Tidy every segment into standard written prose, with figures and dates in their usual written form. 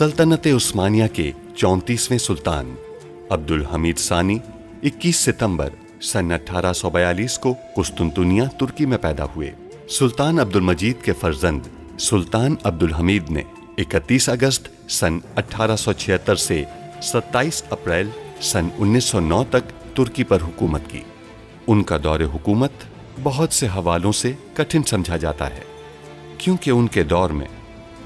सल्तनत उस्मानिया के 34वें सुल्तान अब्दुल हमीद सानी 21 सितंबर सन 1842 को कुस्तुनतुनिया तुर्की में पैदा हुए। सुल्तान अब्दुल मजीद के फर्जंद सुल्तान अब्दुल हमीद ने 31 अगस्त सन 1876 से 27 अप्रैल सन 1909 तक तुर्की पर हुकूमत की। उनका दौरे हुकूमत बहुत से हवालों से कठिन समझा जाता है, क्योंकि उनके दौर में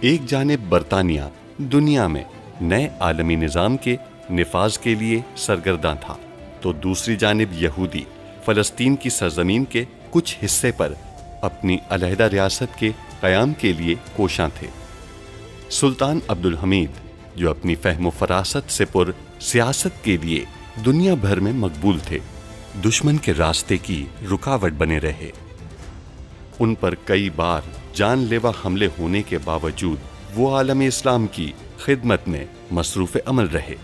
एक जानिब बरतानिया दुनिया में नए आलमी निज़ाम के निफाज के लिए सरगर्दा था, तो दूसरी जानिब यहूदी फ़लस्तीन की सरजमीन के कुछ हिस्से पर अपनी अलहदा रियासत के क़याम के लिए कोशां थे। सुल्तान अब्दुल हमीद, जो अपनी फ़हम फ़रासत से पुर सियासत के लिए दुनिया भर में मकबूल थे, दुश्मन के रास्ते की रुकावट बने रहे। उन पर कई बार जानलेवा हमले होने के बावजूद वो आलम इस्लाम की खिदमत में मसरूफ़ अमल रहे।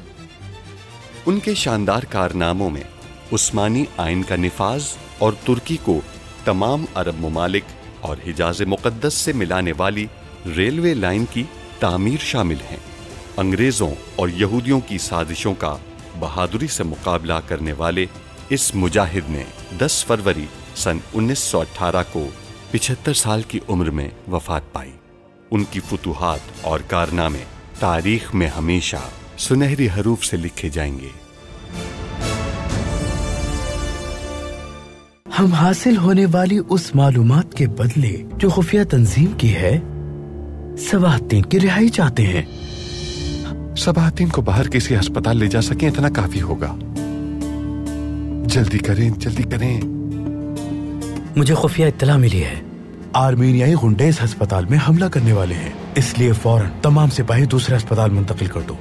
उनके शानदार कारनामों में उस्मानी आइन का निफाज और तुर्की को तमाम अरब ममालिक और हिजाज मुक़द्दस से मिलाने वाली रेलवे लाइन की तामीर शामिल हैं। अंग्रेज़ों और यहूदियों की साजिशों का बहादुरी से मुकाबला करने वाले इस मुजाहिद ने 10 फरवरी सन 1918 को 75 साल की उम्र में वफात पाई। उनकी फुतूहात और कारनामे तारीख में हमेशा सुनहरी हरूफ से लिखे जाएंगे। हम हासिल होने वाली उस मालूमात के बदले जो खुफिया तंजीम की है, सबाहतीन की रिहाई चाहते हैं। सबाहतीन को बाहर किसी अस्पताल ले जा सकें, इतना काफी होगा। जल्दी करें, जल्दी करें। मुझे खुफिया इत्तला मिली है, आर्मीनियाई गुंडे इस अस्पताल में हमला करने वाले हैं, इसलिए फौरन तमाम सिपाही दूसरे अस्पताल मुंतकिल कर दो।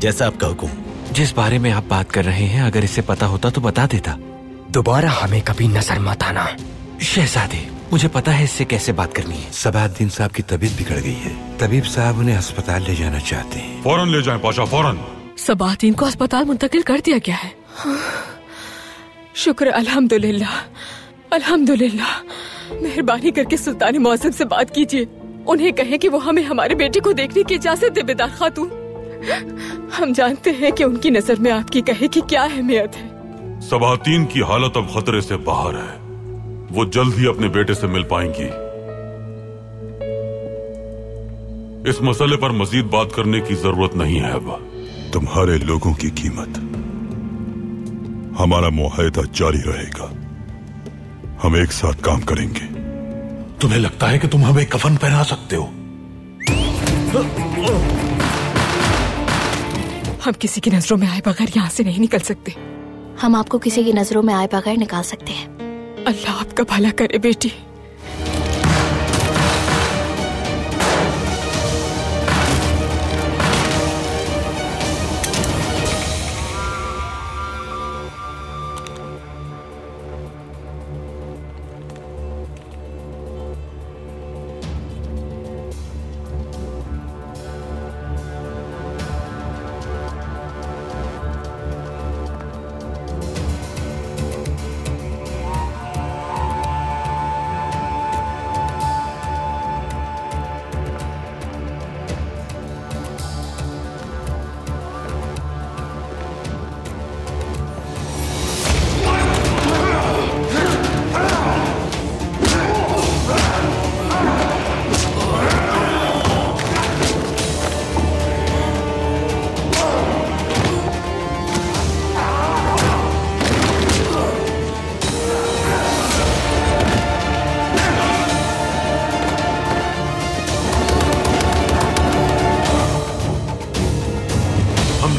जैसा आपका हुक्म। जिस बारे में आप बात कर रहे हैं, अगर इसे पता होता तो बता देता। दोबारा हमें कभी नजर मत आना। शहजादे, मुझे पता है इससे कैसे बात करनी है। सबाहद्दीन साहब की तबीयत बिगड़ गई है, तबीब साहब उन्हें अस्पताल ले जाना चाहते हैं। फौरन ले जाएं पाशा, फौरन। सबाहद्दीन को अस्पताल मुंतकिल कर दिया गया है। शुक्र, अल्हम्दुलिल्लाह, अल्हम्दुलिल्लाह। मेहरबानी करके सुल्तान मौसम से बात कीजिए, उन्हें कहें कि वो हमें हमारे बेटे को देखने की इजाजत दे। बेदार खातून, हम जानते हैं कि उनकी नजर में आपकी कहे की क्या अहमियत है। सबाहतीन की हालत अब खतरे से बाहर है, वो जल्द ही अपने बेटे से मिल पाएंगी। इस मसले पर मजीद बात करने की जरूरत नहीं है अब। तुम्हारे लोगों की कीमत, हमारा मुआहदा जारी रहेगा। हम एक साथ काम करेंगे। तुम्हें लगता है कि तुम हमें कफन पहना सकते हो? हम किसी की नजरों में आए बगैर यहाँ से नहीं निकल सकते। हम आपको किसी की नजरों में आए बगैर निकाल सकते हैं। अल्लाह आपका भला करे बेटी।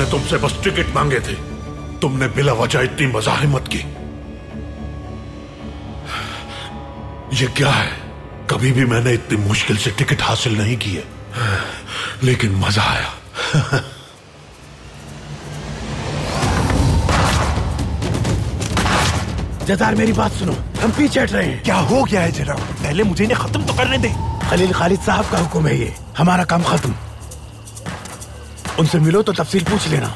तुमसे बस टिकट मांगे थे, तुमने बिला वजह इतनी मज़ाहिमत की। ये क्या है? कभी भी मैंने इतनी मुश्किल से टिकट हासिल नहीं की है, लेकिन मजा आया। जजार, मेरी बात सुनो, हम पीछे हट रहे हैं। क्या हो गया है जनाब? पहले मुझे इन्हें खत्म तो करने दे। खलील खालिद साहब का हुक्म है, ये हमारा काम खत्म। उनसे मिलो तो तफसील पूछ लेना।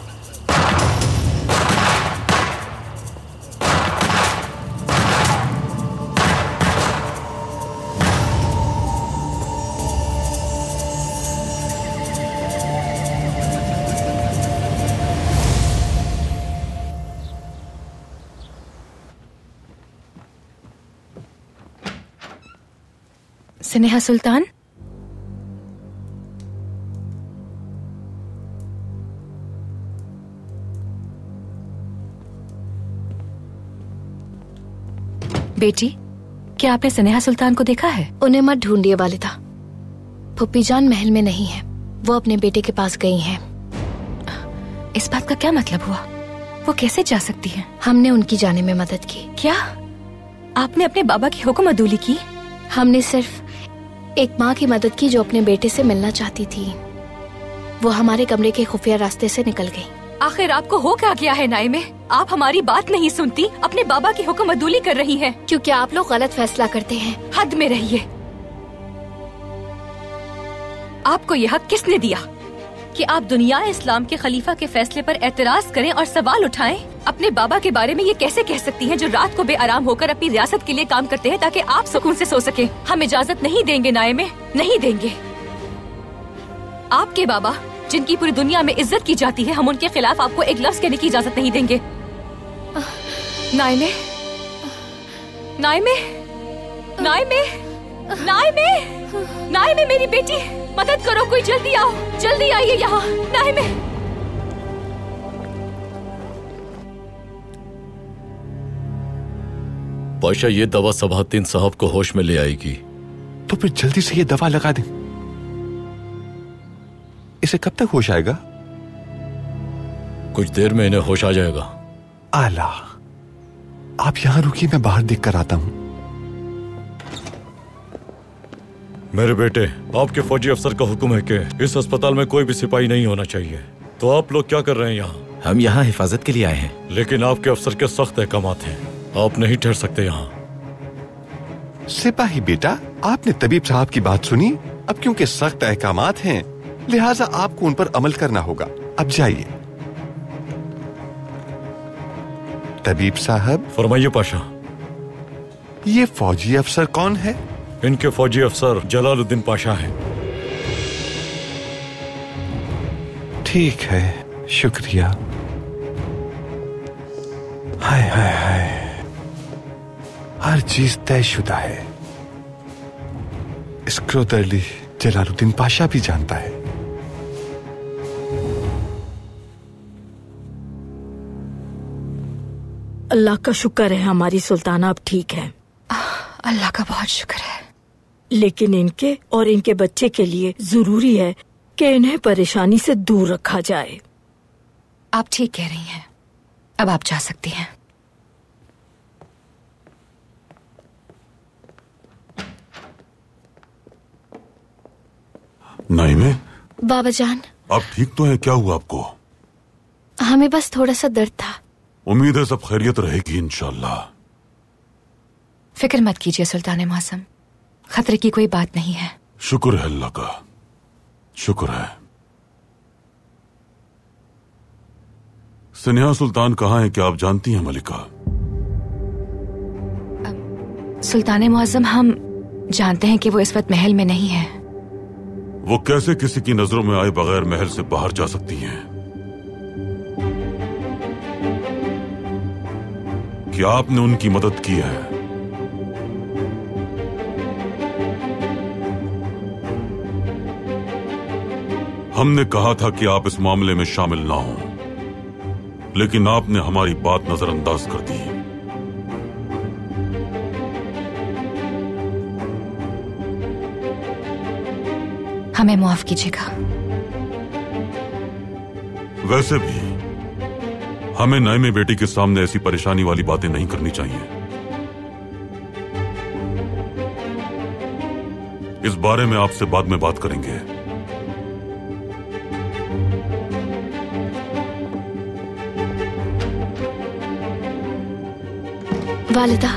स्नेहा सुल्तान, बेटी, क्या आपने स्नेहा सुल्तान को देखा है? उन्हें मत ढूंढिए वालिदा। फुप्पी जान महल में नहीं है, वो अपने बेटे के पास गई हैं। इस बात का क्या मतलब हुआ? वो कैसे जा सकती हैं? हमने उनकी जाने में मदद की। क्या आपने अपने बाबा की हुक्म अदूली की? हमने सिर्फ एक माँ की मदद की जो अपने बेटे से मिलना चाहती थी। वो हमारे कमरे के खुफिया रास्ते से निकल गई। आखिर आपको हो क्या गया है नाइमे? आप हमारी बात नहीं सुनती, अपने बाबा की हुक्म अदूली कर रही हैं। क्योंकि आप लोग गलत फैसला करते हैं। हद में रहिए। आपको यह हक किसने दिया कि आप दुनिया इस्लाम के खलीफा के फैसले पर एतराज करें और सवाल उठाएं? अपने बाबा के बारे में ये कैसे कह सकती हैं जो रात को बेआराम होकर अपनी रियासत के लिए काम करते हैं ताकि आप सुकून से सो सके? हम इजाजत नहीं देंगे नाइमे, नहीं देंगे। आपके बाबा जिनकी पूरी दुनिया में इज्जत की जाती है, हम उनके खिलाफ आपको एक लफ्ज कहने की इजाजत नहीं देंगे। नाइमे, नाइमे, नाइमे, नाइमे, नाइमे मेरी बेटी, मदद करो, कोई जल्दी आओ, जल्दी आइए यहाँ। नाइमे, पाशा, ये दवा सबाहद्दीन साहब को होश में ले आएगी। तो फिर जल्दी से ये दवा लगा दें। इसे कब तक होश आएगा? कुछ देर में इन्हें होश आ जाएगा। आला, आप यहाँ रुकिए, मैं बाहर देख कर आता हूँ। मेरे बेटे, आपके फौजी अफसर का हुक्म है कि इस अस्पताल में कोई भी सिपाही नहीं होना चाहिए। तो आप लोग क्या कर रहे हैं यहाँ? हम यहाँ हिफाजत के लिए आए हैं। लेकिन आपके अफसर के सख्त अहकामात हैं, आप नहीं ठहर सकते यहाँ। सिपाही बेटा, आपने तबीब साहब की बात सुनी। अब क्योंकि सख्त अहकामात हैं, लिहाजा आपको उन पर अमल करना होगा। अब जाइए। तबीब साहब। फरमाइए पाशा। ये फौजी अफसर कौन है? इनके फौजी अफसर जलालुद्दीन पाशा हैं। ठीक है, शुक्रिया। हाय हाय हाय, हर चीज तयशुदा है। इसको दर्ली जलालुद्दीन पाशा भी जानता है। अल्लाह का शुक्र है हमारी सुल्ताना अब ठीक है। अल्लाह का बहुत शुक्र है। लेकिन इनके और इनके बच्चे के लिए जरूरी है कि इन्हें परेशानी से दूर रखा जाए। आप ठीक कह रही हैं, अब आप जा सकती हैं। नाइमे, बाबा जान, आप ठीक तो हैं? क्या हुआ आपको? हमें बस थोड़ा सा दर्द था। उम्मीद है सब खैरियत रहेगी इंशाल्लाह। फिक्र मत कीजिए सुल्तान मौसम, खतरे की कोई बात नहीं है। शुक्र है अल्लाह का, शुक्र है। स्नेहा सुल्तान कहाँ है, क्या आप जानती हैं मलिका? सुल्तान मुअज्जम, हम जानते हैं कि वो इस वक्त महल में नहीं है। वो कैसे किसी की नजरों में आए बगैर महल से बाहर जा सकती हैं? क्या आपने उनकी मदद की है? हमने कहा था कि आप इस मामले में शामिल ना हो, लेकिन आपने हमारी बात नजरअंदाज कर दी। हमें माफ कीजिएगा। वैसे भी हमें नाइमे बेटी के सामने ऐसी परेशानी वाली बातें नहीं करनी चाहिए। इस बारे में आपसे बाद में बात करेंगे। वालिदा,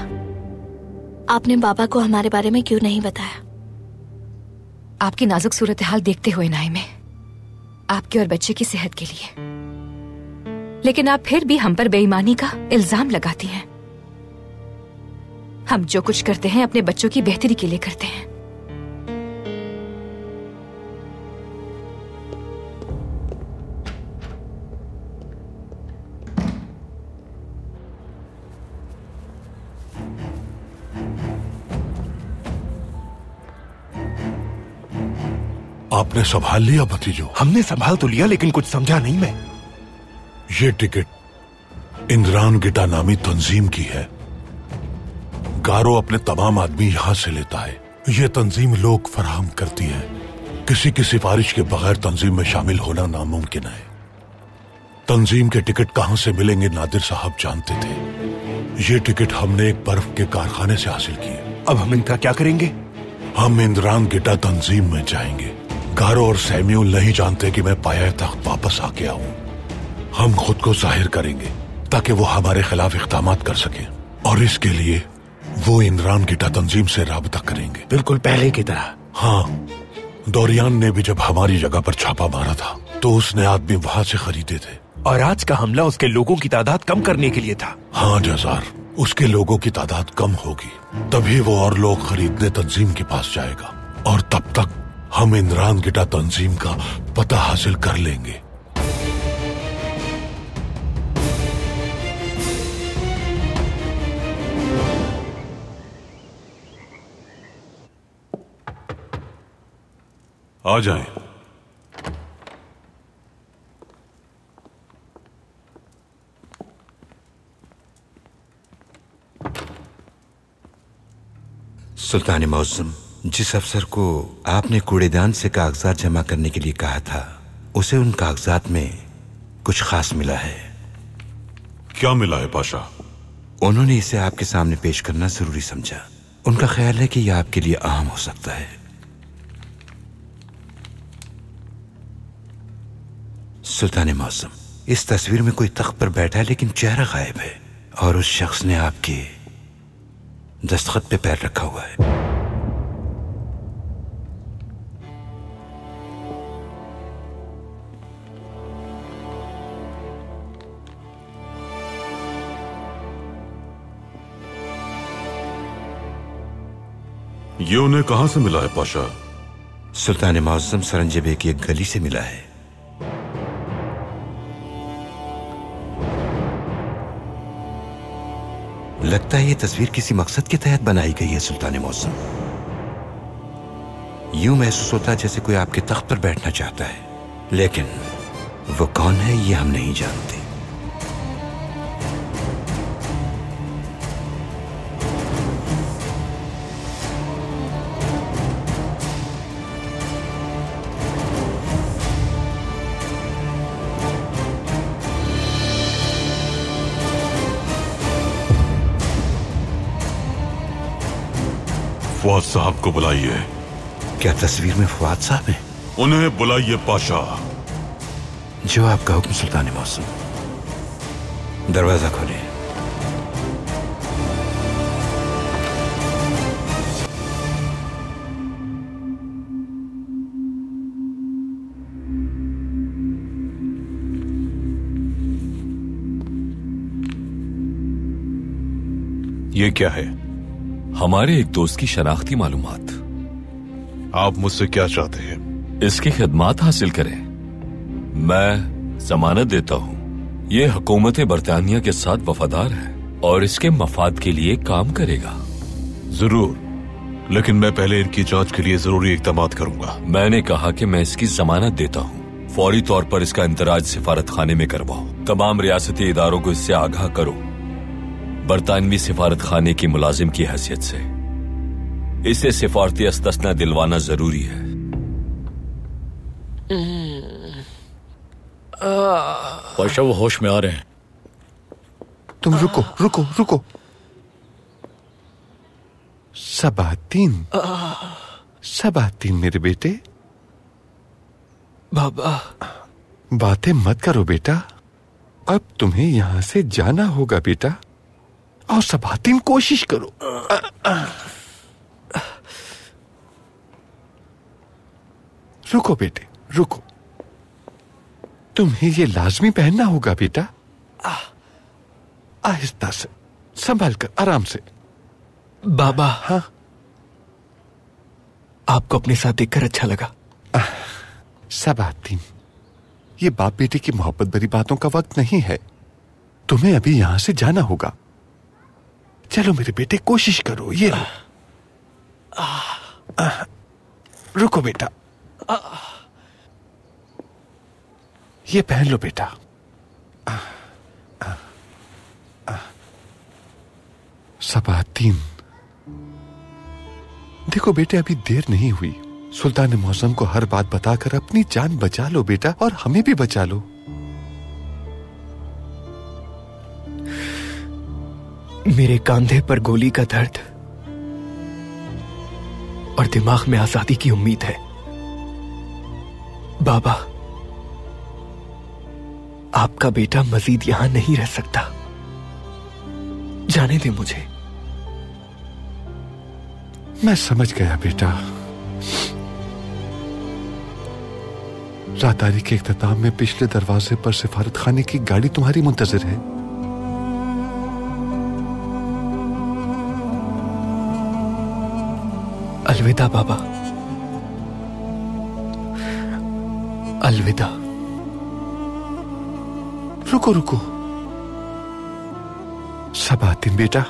आपने बाबा को हमारे बारे में क्यों नहीं बताया? आपकी नाजुक सूरत हाल देखते हुए नाइमे, आपके और बच्चे की सेहत के लिए। लेकिन आप फिर भी हम पर बेईमानी का इल्जाम लगाती हैं। हम जो कुछ करते हैं अपने बच्चों की बेहतरी के लिए करते हैं। आपने संभाल लिया भतीजो? हमने संभाल तो लिया, लेकिन कुछ समझा नहीं मैं। ये टिकट इंद्रान गिटा नामी तंजीम की है। गारो अपने तमाम आदमी यहां से लेता है। ये तंजीम लोग फराहम करती है। किसी की सिफारिश के बगैर तंजीम में शामिल होना नामुमकिन है। तंजीम के टिकट कहां से मिलेंगे नादिर साहब जानते थे। ये टिकट हमने एक बर्फ के कारखाने से हासिल किए। अब हम इनका क्या करेंगे? हम इंद्रान गिटा तंजीम में जाएंगे। गारो और सैम्यूल नहीं जानते कि मैं पाया तख्त वापस आके आऊं। हम खुद को जाहिर करेंगे ताकि वो हमारे खिलाफ इक़दामात कर सकें, और इसके लिए वो इंद्रान गिटा तंजीम से राबता करेंगे। बिल्कुल पहले की तरह। हाँ, डोरियान ने भी जब हमारी जगह पर छापा मारा था तो उसने आदमी वहां से खरीदे थे। और आज का हमला उसके लोगों की तादाद कम करने के लिए था। हाँ जजार, उसके लोगों की तादाद कम होगी, तभी वो और लोग खरीदने तंजीम के पास जाएगा, और तब तक हम इंद्रान गिटा तंजीम का पता हासिल कर लेंगे। आ जाएं। सुल्तान मौसम, जिस अफसर को आपने कूड़ेदान से कागजात जमा करने के लिए कहा था, उसे उन कागजात में कुछ खास मिला है। क्या मिला है पाशा? उन्होंने इसे आपके सामने पेश करना जरूरी समझा। उनका ख्याल है कि यह आपके लिए अहम हो सकता है। सुल्तान मौसम, इस तस्वीर में कोई तख्त पर बैठा है लेकिन चेहरा गायब है, और उस शख्स ने आपके दस्तखत पे पैर रखा हुआ है। ये उन्हें कहां से मिला है पाशा? सुल्तान मौसम, सरंजबे की एक गली से मिला है। लगता है ये तस्वीर किसी मकसद के तहत बनाई गई है सुल्तान मौसम। यूं महसूस होता है जैसे कोई आपके तख्त पर बैठना चाहता है, लेकिन वो कौन है ये हम नहीं जानते। फवाद साहब को बुलाइए। क्या तस्वीर में फवाद साहब हैं? उन्हें बुलाइए पाशा। जो आपका हुक्म सुल्तान मौसम। दरवाजा खोले। ये क्या है? हमारे एक दोस्त की शनाख्ती मालूमात। आप मुझसे क्या चाहते हैं? इसकी खिदमत हासिल करें। मैं जमानत देता हूँ ये हुकूमत बरतानिया के साथ वफादार है और इसके मफाद के लिए काम करेगा। जरूर, लेकिन मैं पहले इनकी जांच के लिए जरूरी इक़दामात करूंगा। मैंने कहा कि मैं इसकी जमानत देता हूँ। फौरी तौर पर इसका इंतराज सिफारत खाने में करवाओ। तमाम रियासती इदारों को इससे आगाह करो। बरतानवी सिफारत खाने की मुलाजिम की हैसियत से इसे सिफारती इस्तस्ना दिलवाना जरूरी है। पाशा, वो होश में आ रहे हैं। तुम रुको रुको रुको। सबातीन, सबातीन मेरे बेटे। बाबा, बातें मत करो बेटा। अब तुम्हें यहां से जाना होगा बेटा, और सबातीन कोशिश करो। रुको बेटे रुको। तुम्हें ये लाजमी पहनना होगा बेटा। आहिस्ता से, संभाल कर, आराम से। बाबा, हाँ, आपको अपने साथ देखकर अच्छा लगा। सबातीन, ये बाप बेटे की मोहब्बत भरी बातों का वक्त नहीं है। तुम्हें अभी यहां से जाना होगा। चलो मेरे बेटे, कोशिश करो। ये रुको बेटा। ये पहन लो बेटा। सबातीन, देखो बेटे, अभी देर नहीं हुई। सुल्तान मौसम को हर बात बताकर अपनी जान बचा लो बेटा, और हमें भी बचा लो। मेरे कंधे पर गोली का दर्द और दिमाग में आजादी की उम्मीद है। बाबा, आपका बेटा मजीद यहां नहीं रह सकता। जाने दे मुझे। मैं समझ गया बेटा। रातारी के इख्तिताम में पिछले दरवाजे पर सिफारत खाने की गाड़ी तुम्हारी मुंतजिर है। अलविदा बाबा, अलविदा। रुको रुको सबातीन बेटा,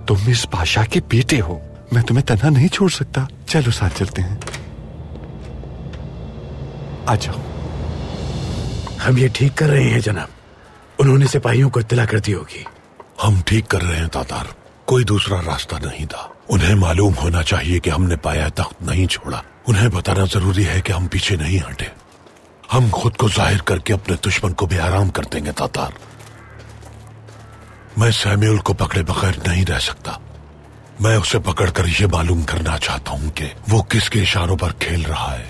तुम इस बादशाह के बेटे हो, मैं तुम्हें तन्हा नहीं छोड़ सकता। चलो साथ चलते हैं, आ जाओ। हम ये ठीक कर रहे हैं जनाब, उन्होंने सिपाहियों को इत्तला कर दी होगी। हम ठीक कर रहे हैं तातार, कोई दूसरा रास्ता नहीं था। उन्हें मालूम होना चाहिए कि हमने पाया तख्त नहीं छोड़ा। उन्हें बताना जरूरी है कि हम पीछे नहीं हटे। हम खुद को जाहिर करके अपने दुश्मन को बेआराम कर देंगे तातार। मैं सैम्यूल को पकड़े बगैर नहीं रह सकता। मैं उसे पकड़कर यह मालूम करना चाहता हूं कि वो किसके इशारों पर खेल रहा है।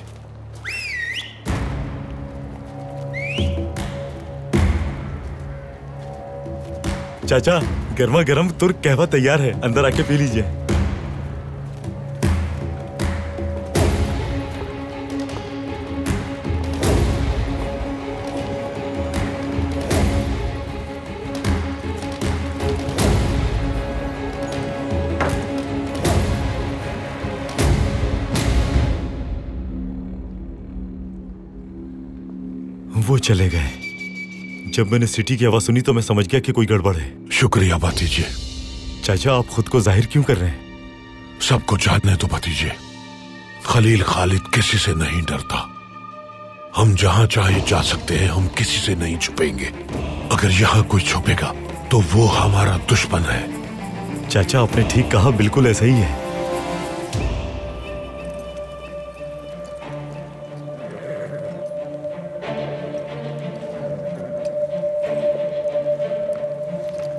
चाचा, गर्मा गर्म तुर्क कहवा तैयार है, अंदर आके पी लीजिए। वो चले गए। जब मैंने सिटी की आवाज सुनी तो मैं समझ गया कि कोई गड़बड़ है। शुक्रिया भतीजे। चाचा, आप खुद को जाहिर क्यों कर रहे हैं? सबको जानने दो भतीजे, खलील खालिद किसी से नहीं डरता। हम जहां चाहे जा सकते हैं, हम किसी से नहीं छुपेंगे। अगर यहाँ कोई छुपेगा तो वो हमारा दुश्मन है। चाचा, आपने ठीक कहा, बिल्कुल ऐसा ही है।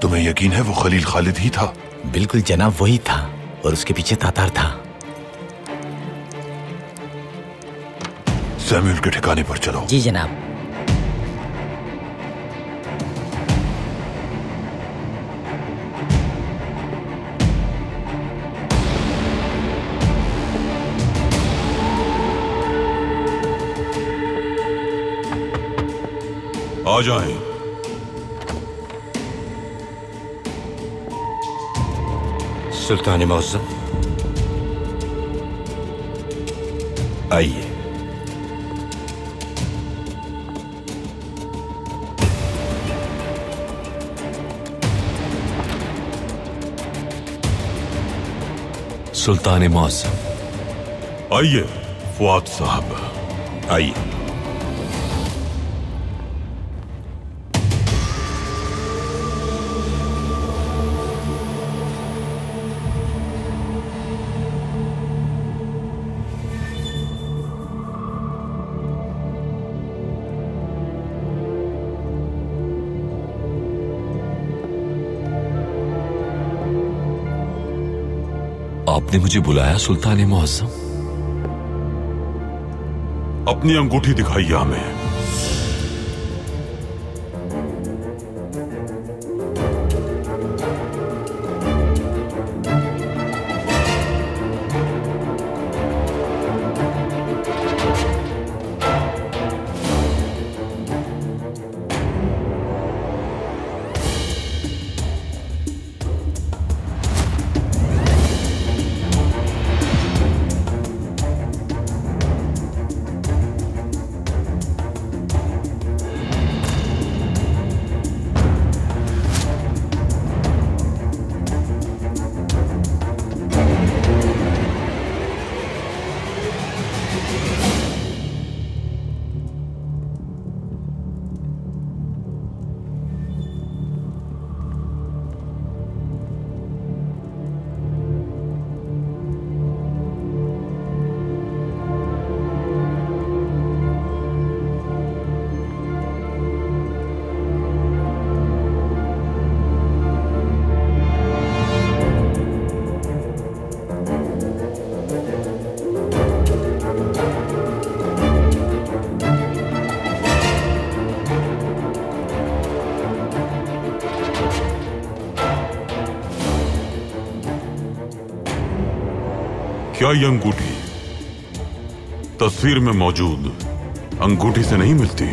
तुम्हें यकीन है वो खलील खालिद ही था? बिल्कुल जनाब, वही था, और उसके पीछे तातार था। सैम्यूल के ठिकाने पर चलो। जी जनाब। आ जाएं। सुल्तान मौज़म, आइए। सुल्तान मौज़म, आइए। फुआद साहब, आइए। आपने मुझे बुलाया सुल्तान मुअज़्ज़म? अपनी अंगूठी दिखाइए हमें। क्या ये अंगूठी तस्वीर में मौजूद अंगूठी से नहीं मिलती?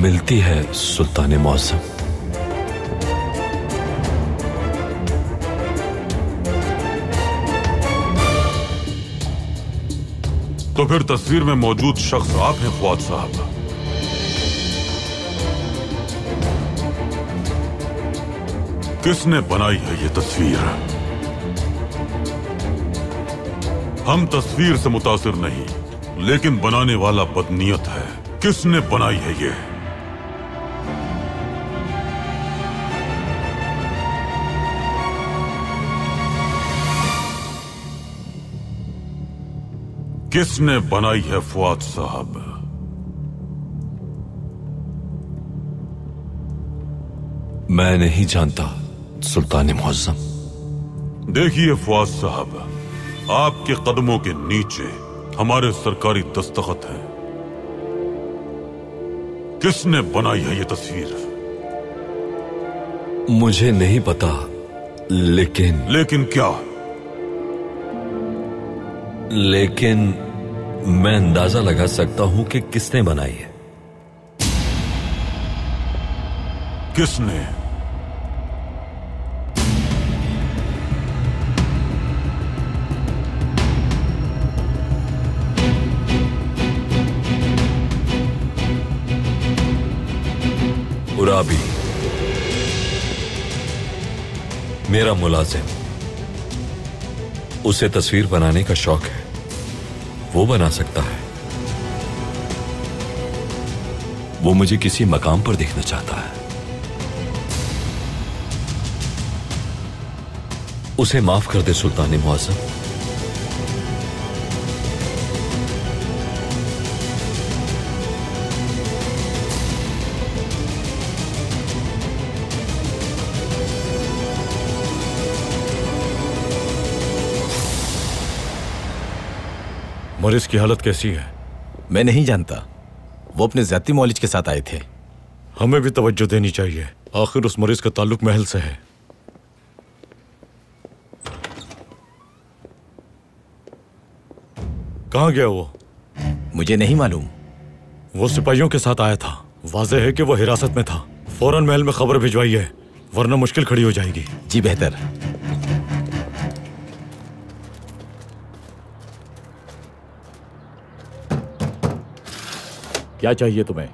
मिलती है सुल्तान मौसम। तो फिर तस्वीर में मौजूद शख्स आप हैं ख्वात साहब। किसने बनाई है ये तस्वीर? हम तस्वीर से मुतासिर नहीं, लेकिन बनाने वाला बदनीयत है। किसने बनाई है ये? किसने बनाई है फुआद साहब? मैं नहीं जानता सुल्तान मुअज्जम। देखिए फुआद साहब, आपके कदमों के नीचे हमारे सरकारी दस्तखत हैं। किसने बनाई है ये तस्वीर? मुझे नहीं पता, लेकिन क्या? लेकिन मैं अंदाजा लगा सकता हूं कि किसने बनाई है। किसने? उराबी, मेरा मुलाजिम। उसे तस्वीर बनाने का शौक है, वो बना सकता है। वो मुझे किसी मकाम पर देखना चाहता है। उसे माफ कर दे सुल्तान मुअज्जम। मरीज की हालत कैसी है? मैं नहीं जानता, वो अपने ज़ाती मौलिज के साथ आए थे। हमें भी तवज्जो देनी चाहिए, आखिर उस मरीज का ताल्लुक महल से है। कहां गया वो? मुझे नहीं मालूम। वो सिपाहियों के साथ आया था। वाज़ेह है कि वो हिरासत में था। फौरन महल में खबर भिजवाइए, वरना मुश्किल खड़ी हो जाएगी। जी बेहतर। क्या चाहिए तुम्हें?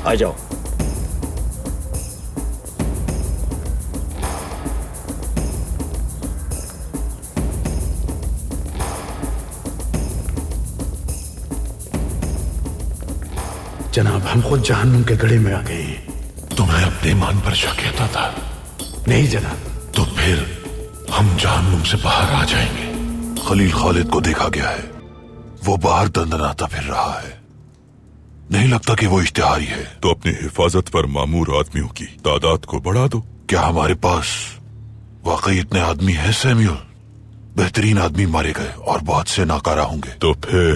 आ जाओ। जनाब, हम खुद जहन्नुम के गड़े में आ गए। तुम्हें अपने ईमान पर शक था? नहीं जनाब। तो फिर हम जहन्नुम से बाहर आ जाएंगे। खलील खालिद को देखा गया है, वो बाहर दंदनाता फिर रहा है। नहीं लगता कि वो इश्तिहारी है। तो अपनी हिफाजत पर मामूर आदमियों की तादाद को बढ़ा दो। क्या हमारे पास वाकई इतने आदमी हैं सैम्यूल? बेहतरीन आदमी मारे गए और बहुत से नाकारा होंगे। तो फिर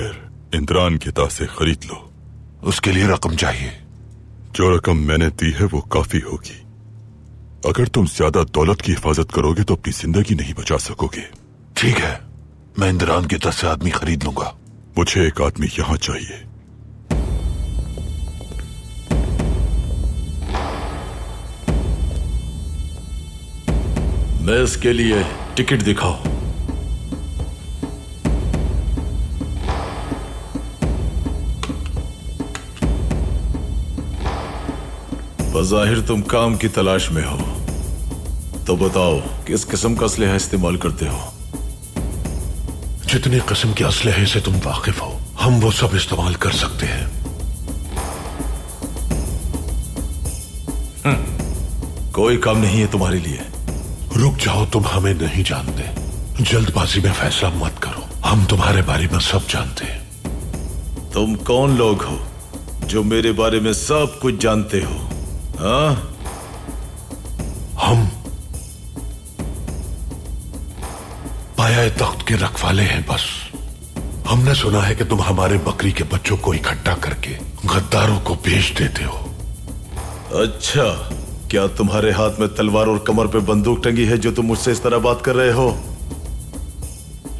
इंद्रान के ता से खरीद लो। उसके लिए रकम चाहिए। जो रकम मैंने दी है वो काफी होगी। अगर तुम ज्यादा दौलत की हिफाजत करोगे तो अपनी जिंदगी नहीं बचा सकोगे। ठीक है, मैं इंद्रान के दस से आदमी खरीद लूंगा। मुझे एक आदमी यहां चाहिए। मैं इसके लिए टिकट दिखाओ। बज़ाहिर तुम काम की तलाश में हो, तो बताओ किस किस्म का असलहा इस्तेमाल करते हो? जितने किस्म के असलहे से तुम वाकिफ हो हम वो सब इस्तेमाल कर सकते हैं। कोई काम नहीं है तुम्हारे लिए। रुक जाओ, तुम हमें नहीं जानते। जल्दबाजी में फैसला मत करो, हम तुम्हारे बारे में सब जानते हैं। तुम कौन लोग हो जो मेरे बारे में सब कुछ जानते हो? हाँ? हम पाया तख्त के रखवाले हैं। बस हमने सुना है कि तुम हमारे बकरी के बच्चों को इकट्ठा करके गद्दारों को बेच देते हो। अच्छा, क्या तुम्हारे हाथ में तलवार और कमर पे बंदूक टंगी है जो तुम मुझसे इस तरह बात कर रहे हो?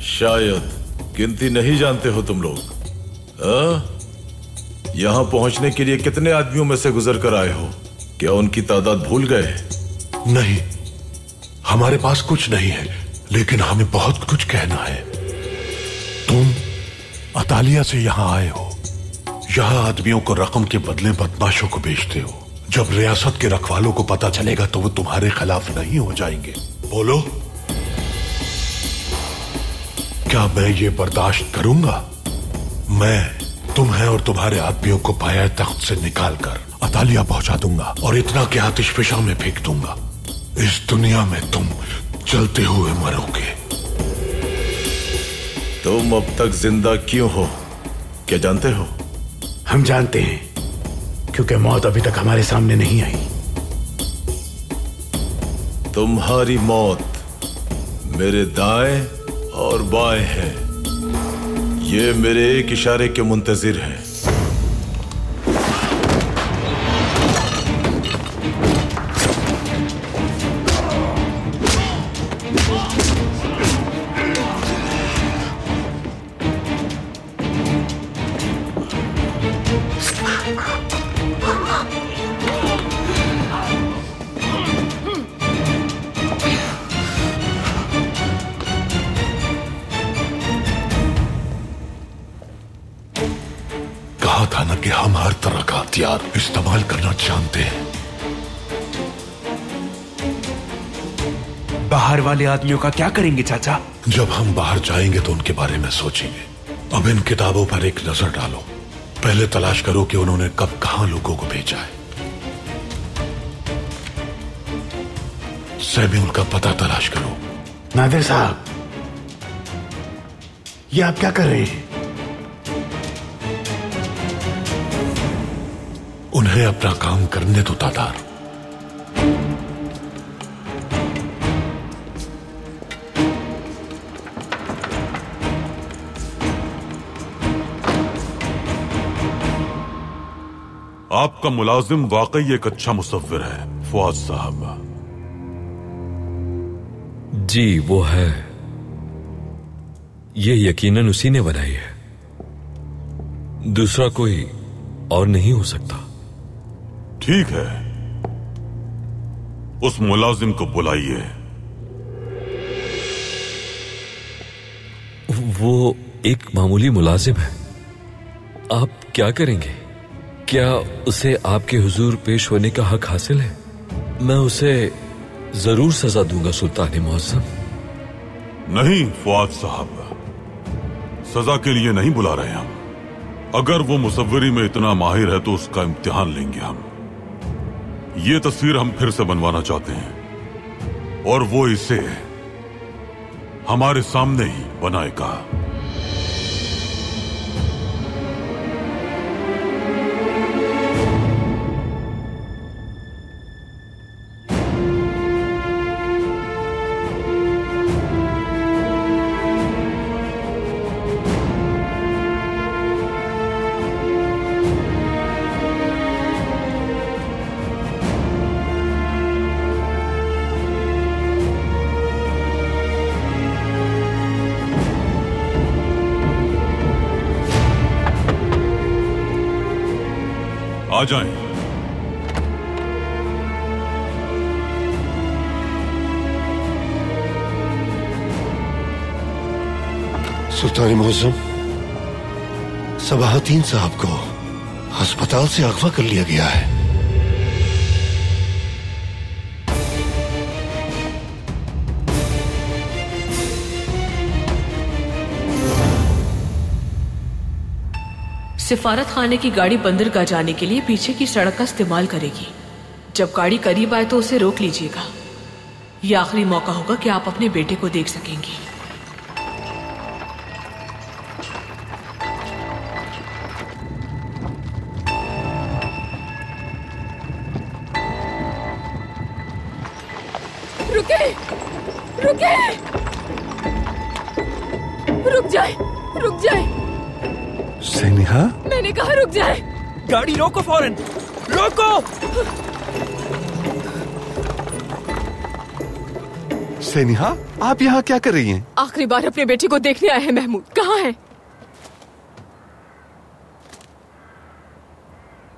शायद गिनती नहीं जानते हो तुम लोग। यहां पहुंचने के लिए कितने आदमियों में से गुजर कर आए हो? क्या उनकी तादाद भूल गए? नहीं, हमारे पास कुछ नहीं है, लेकिन हमें बहुत कुछ कहना है। तुम अतालिया से यहां आए हो, यहां आदमियों को रकम के बदले बदमाशों को बेचते हो। जब रियासत के रखवालों को पता चलेगा तो वो तुम्हारे खिलाफ नहीं हो जाएंगे। बोलो, क्या मैं ये बर्दाश्त करूंगा? मैं तुम्हें और तुम्हारे आदमियों को पाया तख्त से निकालकर अतालिया पहुंचा दूंगा और इतना कि आतिशफिशा में फेंक दूंगा। इस दुनिया में तुम चलते हुए मरोगे। तुम अब तक जिंदा क्यों हो, क्या जानते हो? हम जानते हैं, क्योंकि मौत अभी तक हमारे सामने नहीं आई। तुम्हारी मौत मेरे दाएं और बाएं है। ये मेरे एक इशारे के मुंतजिर है। था ना कि हम हर तरह का हथियार इस्तेमाल करना जानते हैं। बाहर वाले आदमियों का क्या करेंगे चाचा? जब हम बाहर जाएंगे तो उनके बारे में सोचेंगे। अब इन किताबों पर एक नजर डालो। पहले तलाश करो कि उन्होंने कब कहां लोगों को भेजा है। सैम्यूल का पता तलाश करो। नादिर साहब, ये आप क्या कर रहे हैं? उन्हें अपना काम करने दो तादार। आपका मुलाजिम वाकई एक अच्छा मुसव्विर है फवाद साहब। जी वो है, ये यकीनन उसी ने बनाई है, दूसरा कोई और नहीं हो सकता। ठीक है, उस मुलाजिम को बुलाइए। वो एक मामूली मुलाजिम है, आप क्या करेंगे? क्या उसे आपके हुजूर पेश होने का हक हासिल है? मैं उसे जरूर सजा दूंगा सुल्तान मौसम। नहीं फवाद साहब, सजा के लिए नहीं बुला रहे हम। अगर वो मुसव्विरी में इतना माहिर है तो उसका इम्तिहान लेंगे हम। ये तस्वीर हम फिर से बनवाना चाहते हैं और वो इसे हमारे सामने ही बनाएगा। आ जाएं। सुल्तान मौसम, सबाहतीन साहब को अस्पताल से अगवा कर लिया गया है। सिफारत खाने की गाड़ी बंदरगाह जाने के लिए पीछे की सड़क का इस्तेमाल करेगी। जब गाड़ी करीब आए तो उसे रोक लीजिएगा। यह आखिरी मौका होगा कि आप अपने बेटे को देख सकेंगी। रुके, रुके, रुक जाए, रुक जाए। सेनिहा, मैंने कहा रुक जाए। गाड़ी रोको फौरन, रोको। सेनिहा, आप यहाँ क्या कर रही हैं? आखिरी बार अपने बेटे को देखने आए हैं महमूद। कहाँ हैं?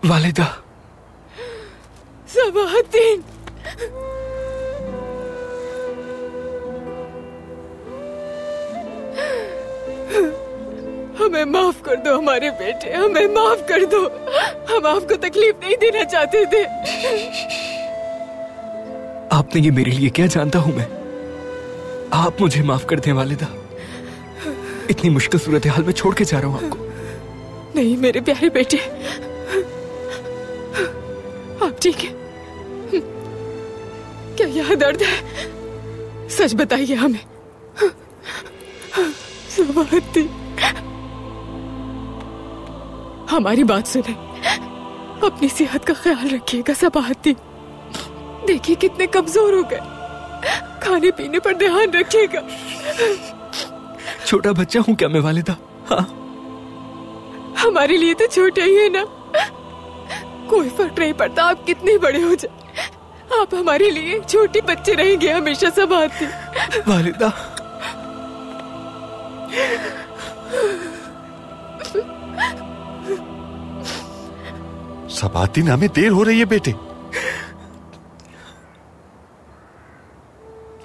वालिदा। सबाहद्दीन। हमें माफ कर दो हमारे बेटे, हमें माफ कर दो। हम आपको तकलीफ नहीं देना चाहते थे। आपने ये मेरे लिए क्या जानता हूं मैं। आप मुझे माफ कर दें वालिदा। इतनी मुश्किल सूरत हाल में छोड़ के जा रहा हूं आपको। नहीं मेरे प्यारे बेटे, आप ठीक है? क्या यह दर्द है? सच बताइए हमें। सबाहद्दीन, हमारी बात सुने। अपनी सेहत का ख्याल रखिएगा सबाहद्दीन। देखिए कितने कमजोर हो गए। खाने पीने पर ध्यान रखिएगा। छोटा बच्चा हूं क्या मैं वालिदा? हाँ। हमारे लिए तो छोटे ही है ना। कोई फर्क नहीं पड़ता आप कितने बड़े हो जाए। आप हमारे लिए छोटे बच्चे रहेंगे हमेशा सबाहद्दीन। वालिदा। सबाहद्दीन, हमें देर हो रही है बेटे।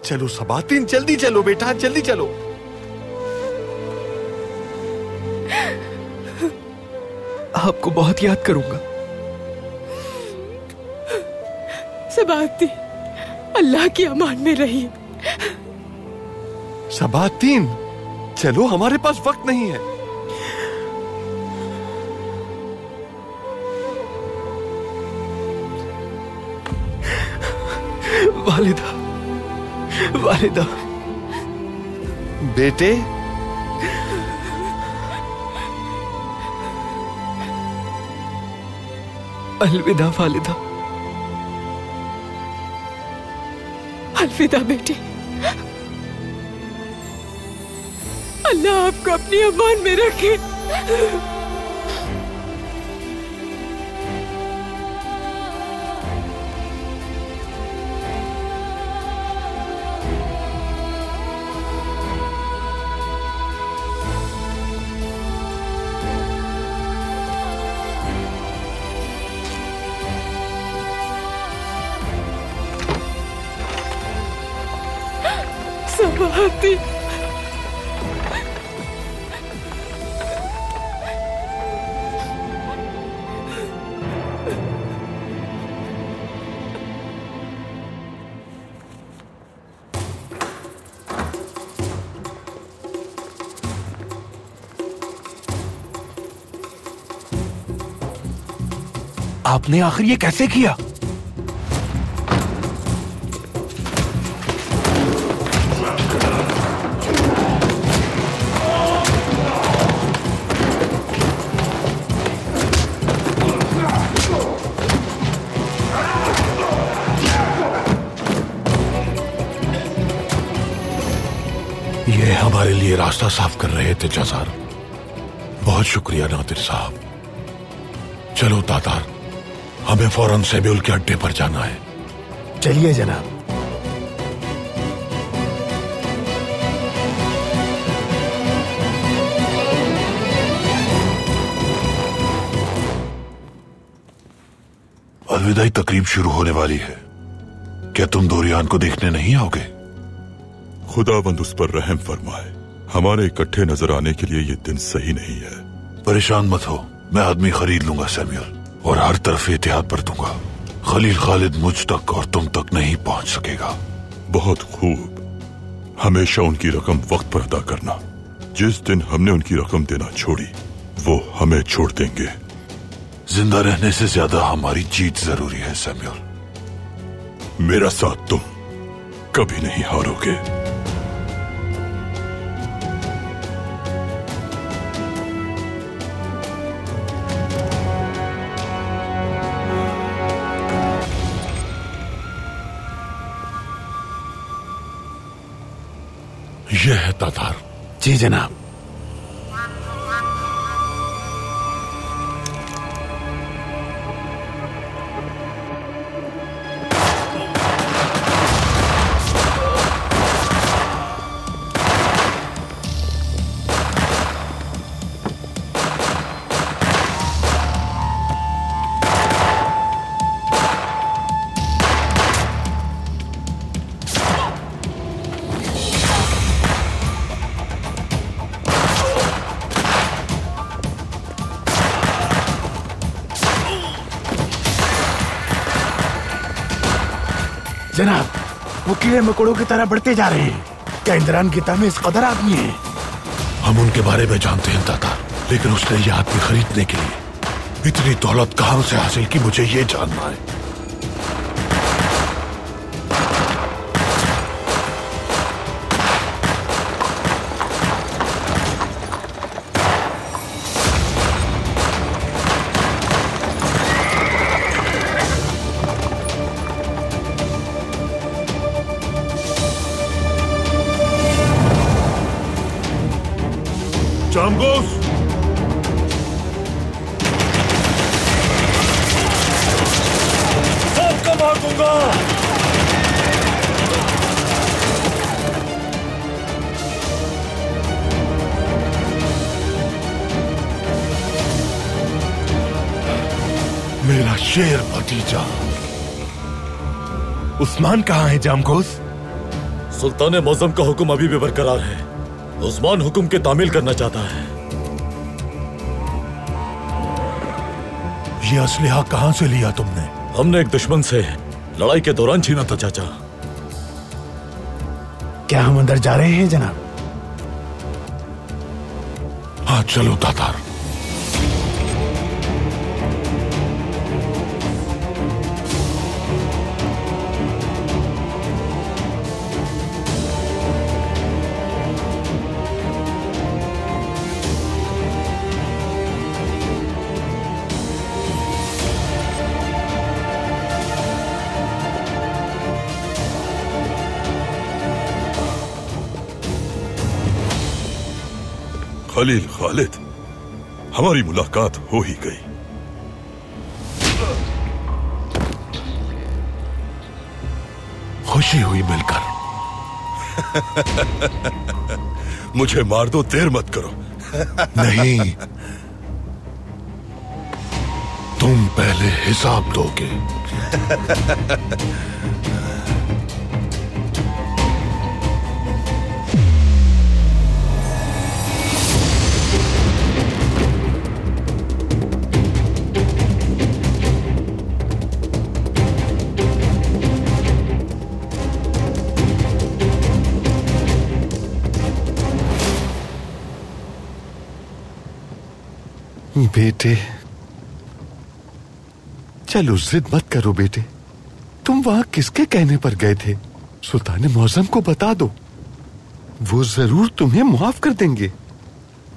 चलो सबाहद्दीन, जल्दी चलो बेटा, जल्दी चलो। आपको बहुत याद करूंगा सबाहद्दीन। अल्लाह की अमान में रहिए। सबाहद्दीन, चलो, हमारे पास वक्त नहीं है। वालिदा, वालिदा। बेटे, अलविदा वालिदा। अलविदा बेटे। अल्लाह आपको अपनी अमान में रखे। सबाहद्दीन, आपने आखिर ये कैसे किया? ये हमारे लिए रास्ता साफ कर रहे थे जजार। बहुत शुक्रिया नादिर साहब। चलो तातार, हमें फौरन सेब्यूल के अड्डे पर जाना है। चलिए जनाब। अलविदाई तकरीब शुरू होने वाली है। क्या तुम दोरियान को देखने नहीं आओगे? खुदावंद उस पर रहम फरमाए। हमारे इकट्ठे नजर आने के लिए ये दिन सही नहीं है। परेशान मत हो, मैं आदमी खरीद लूंगा सैम्यूल, और हर तरफ एहतियात बरतूंगा। खलील खालिद मुझ तक और तुम तक नहीं पहुंच सकेगा। बहुत खूब। हमेशा उनकी रकम वक्त पर अदा करना। जिस दिन हमने उनकी रकम देना छोड़ी वो हमें छोड़ देंगे। जिंदा रहने से ज्यादा हमारी जीत जरूरी है सैमुअल। मेरा साथ तुम कभी नहीं हारोगे। यह है तातार। जी जनाब। जनाब, वो कीड़े मकोड़ों की तरह बढ़ते जा रहे हैं। क्या इंद्रान गीता में इस कदर आदमी है? हम उनके बारे में जानते हैं तातार, लेकिन उसने ये आदमी खरीदने के लिए इतनी दौलत कहां से हासिल की, मुझे ये जानना है। जामगोस, सबको मार दूंगा। मेरा शेर भतीजा उस्मान कहाँ है जामगोस? सुल्तान मौज़म का हुक्म अभी भी बरकरार है। उस्मान हुक्म के तामील करना चाहता है। ये असलहा कहां से लिया तुमने? हमने एक दुश्मन से लड़ाई के दौरान छीना था चाचा। क्या हम अंदर जा रहे हैं जनाब? हाँ चलो तातार। खलील खालिद, हमारी मुलाकात हो ही गई। खुशी हुई मिलकर। मुझे मार दो, देर मत करो। नहीं, तुम पहले हिसाब दोगे। बेटे, चलो जिद मत करो बेटे। तुम वहां किसके कहने पर गए थे? सुल्तान मौज़म को बता दो, वो जरूर तुम्हें माफ कर देंगे।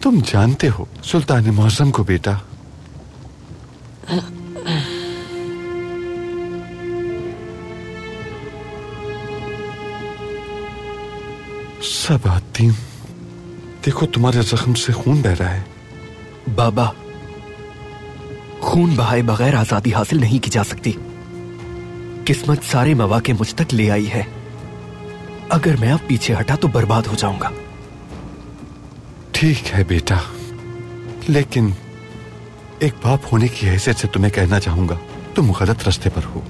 तुम जानते हो सुल्तान मौज़म को बेटा। सबातीन, देखो तुम्हारे जख्म से खून बह रहा है। बाबा, खून बहाए बगैर आजादी हासिल नहीं की जा सकती। किस्मत सारे मौके मुझ तक ले आई है। अगर मैं अब पीछे हटा तो बर्बाद हो जाऊंगा। ठीक है बेटा, लेकिन एक बाप होने की हैसियत से तुम्हें कहना चाहूंगा, तुम गलत रास्ते पर हो।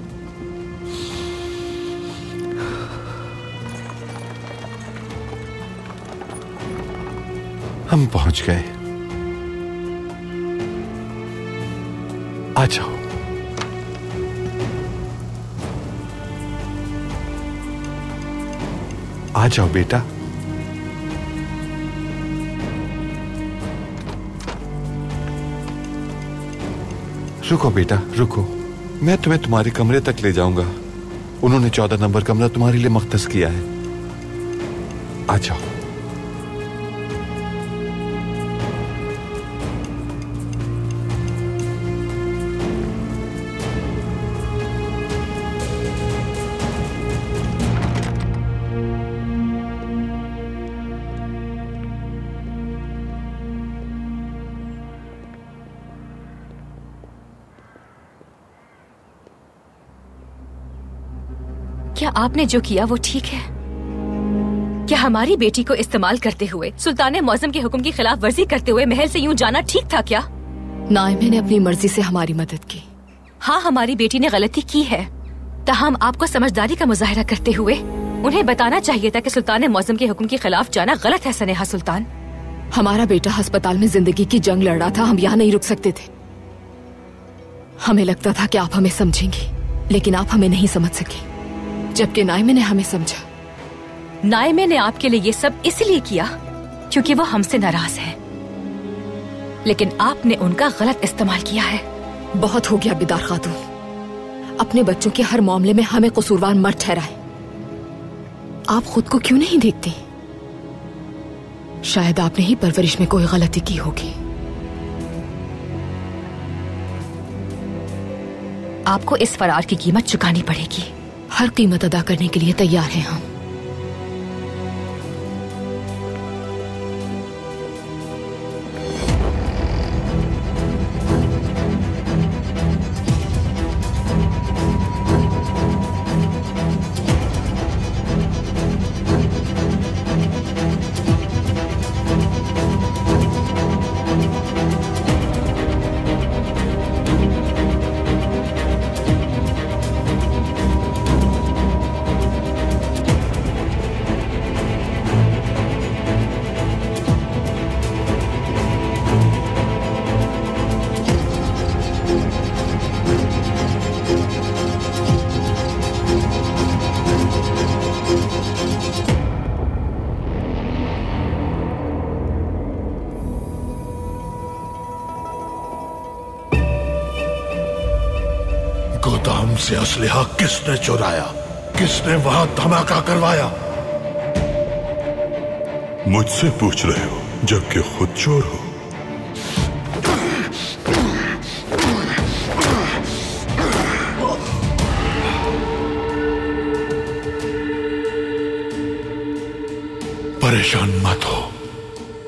हम पहुंच गए। आ जाओ। आ जाओ बेटा। रुको बेटा रुको, मैं तुम्हें तुम्हारे कमरे तक ले जाऊंगा। उन्होंने 14 नंबर कमरा तुम्हारे लिए मख्तस किया है। आ जाओ। क्या आपने जो किया वो ठीक है? क्या हमारी बेटी को इस्तेमाल करते हुए, सुल्तान मौसम के हुक्म की खिलाफ वर्जी करते हुए महल से यूं जाना ठीक था क्या? नाइमे ने अपनी मर्जी से हमारी मदद की। हाँ, हमारी बेटी ने गलती की है, ताहम आपको समझदारी का मुजाहिरा करते हुए उन्हें बताना चाहिए था कि सुल्तान मौसम के हुक्म के खिलाफ जाना गलत है। सनेहा सुल्तान, हमारा बेटा अस्पताल में जिंदगी की जंग लड़ रहा था, हम यहाँ नहीं रुक सकते थे। हमें लगता था कि आप हमें समझेंगी, लेकिन आप हमें नहीं समझ सकी, जबकि नाइमे ने हमें समझा। नाइमे ने आपके लिए ये सब इसलिए किया क्योंकि वो हमसे नाराज है, लेकिन आपने उनका गलत इस्तेमाल किया है। बहुत हो गया बिदार खातून, अपने बच्चों के हर मामले में हमें कसूरवार मत ठहराए। आप खुद को क्यों नहीं देखती? शायद आपने ही परवरिश में कोई गलती की होगी। आपको इस फरार की कीमत चुकानी पड़ेगी। हर कीमत अदा करने के लिए तैयार हैं हम। गोदाम से असलहा किसने चुराया? किसने वहां धमाका करवाया? मुझसे पूछ रहे हो जबकि खुद चोर हो। परेशान मत हो,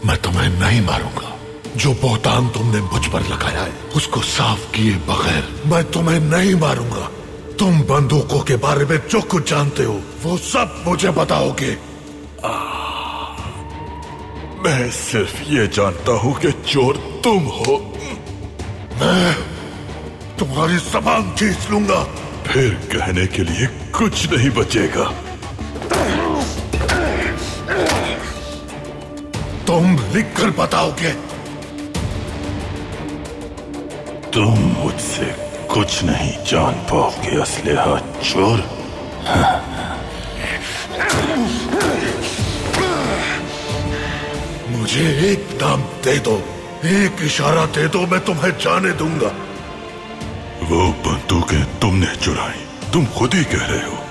मैं तुम्हें नहीं मारूंगा। जो बोहतान तुमने मुझ पर लगाया है उसको साफ किए बगैर मैं तुम्हें नहीं मारूंगा। तुम बंदूकों के बारे में जो कुछ जानते हो वो सब मुझे बताओगे। मैं सिर्फ ये जानता हूं कि चोर तुम हो। मैं तुम्हारी ज़बान खींच लूंगा। फिर कहने के लिए कुछ नहीं बचेगा। तुम लिखकर बताओगे। तुम मुझसे कुछ नहीं जान पाओगे असलहा चोर। मुझे एक नाम दे दो, एक इशारा दे दो, मैं तुम्हें जाने दूंगा। वो बंदूकें तुमने चुराई, तुम खुद ही कह रहे हो।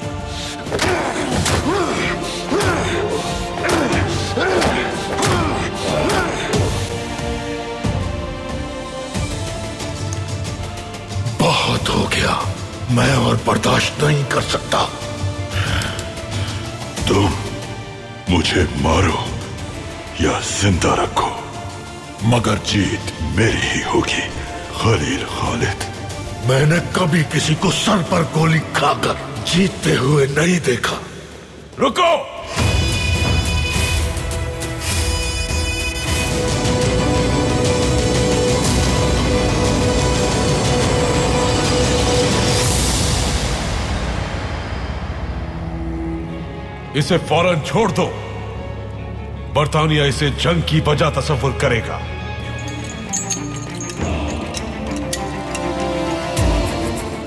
बहुत हो गया, मैं और बर्दाश्त नहीं कर सकता। तुम मुझे मारो या जिंदा रखो, मगर जीत मेरी ही होगी खलील खालिद। मैंने कभी किसी को सर पर गोली खाकर जीतते हुए नहीं देखा। रुको! इसे फौरन छोड़ दो। बरतानिया इसे जंग की वजह तस्वुर करेगा।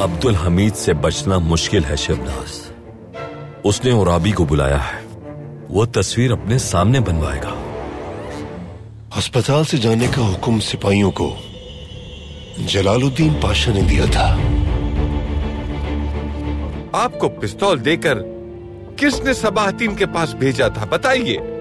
अब्दुल हमीद से बचना मुश्किल है शहनाज। उसने उराबी को बुलाया है, वो तस्वीर अपने सामने बनवाएगा। अस्पताल से जाने का हुक्म सिपाहियों को जलालुद्दीन पाशा ने दिया था। आपको पिस्तौल देकर किसने सबाहतीन के पास भेजा था, बताइए।